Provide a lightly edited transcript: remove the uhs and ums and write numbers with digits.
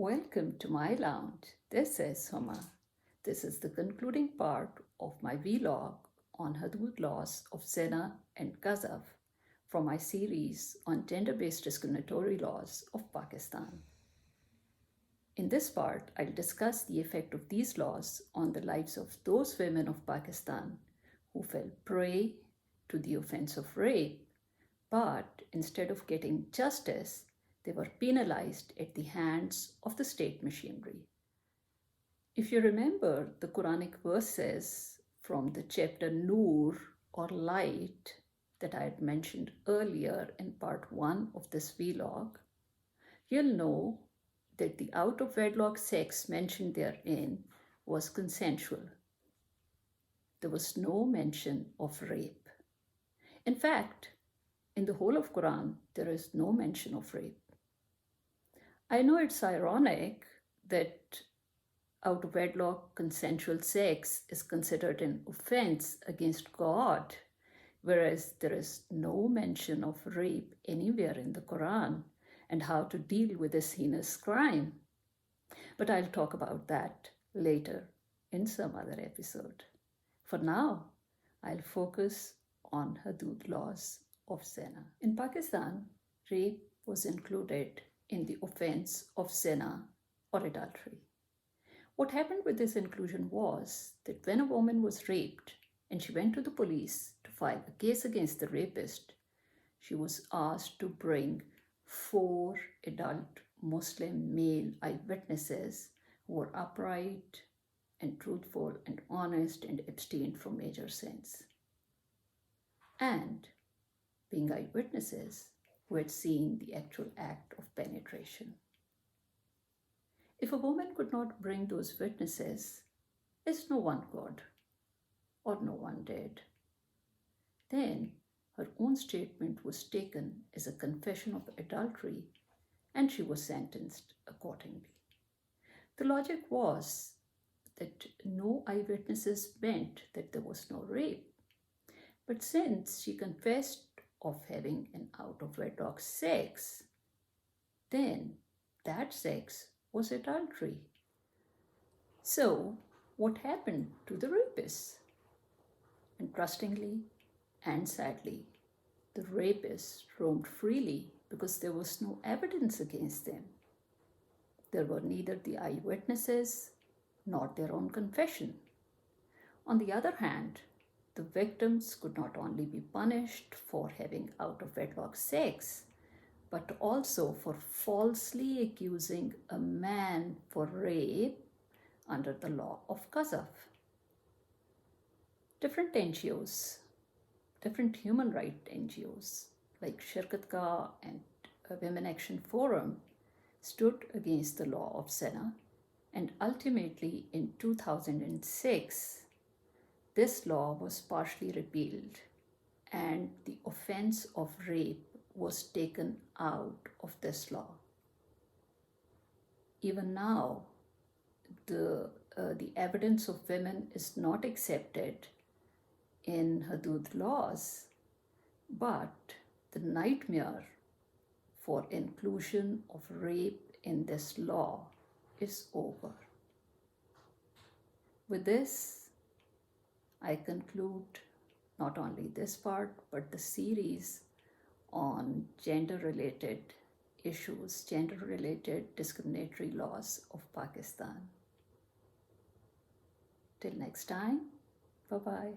Welcome to my lounge. This is Huma. This is the concluding part of my vlog on Hudood laws of Zina and Qazaf from my series on gender-based discriminatory laws of Pakistan. In this part, I'll discuss the effect of these laws on the lives of those women of Pakistan who fell prey to the offense of rape, but instead of getting justice, they were penalized at the hands of the state machinery. If you remember the Quranic verses from the chapter Noor or light that I had mentioned earlier in part 1 of this vlog, you'll know that the out-of-wedlock sex mentioned therein was consensual. There was no mention of rape. In fact, in the whole of Quran, there is no mention of rape. I know it's ironic that out-of-wedlock consensual sex is considered an offense against God, whereas there is no mention of rape anywhere in the Quran and how to deal with this heinous crime. But I'll talk about that later in some other episode. For now, I'll focus on Hudood laws of Zina. In Pakistan, rape was included in the offense of zina or adultery. What happened with this inclusion was that when a woman was raped and she went to the police to file a case against the rapist, she was asked to bring 4 adult Muslim male eyewitnesses who were upright and truthful and honest and abstained from major sins. And being eyewitnesses who had seen the actual act of penetration. If a woman could not bring those witnesses, as no one could, or no one did, then her own statement was taken as a confession of adultery and she was sentenced accordingly. The logic was that no eyewitnesses meant that there was no rape. But since she confessed of having an out-of-wedlock sex, then that sex was adultery. So what happened to the rapists? Interestingly and sadly, the rapists roamed freely because there was no evidence against them. There were neither the eyewitnesses nor their own confession. On the other hand, the victims could not only be punished for having out-of-wedlock sex, but also for falsely accusing a man for rape under the law of Qazaf. Different NGOs, different human rights NGOs like Shirkat Ka and Women Action Forum stood against the law of Zina, and ultimately in 2006, this law was partially repealed and the offense of rape was taken out of this law. Even now, the evidence of women is not accepted in Hudood laws, but the nightmare for inclusion of rape in this law is over. With this, I conclude not only this part, but the series on gender-related issues, gender-related discriminatory laws of Pakistan. Till next time, bye-bye.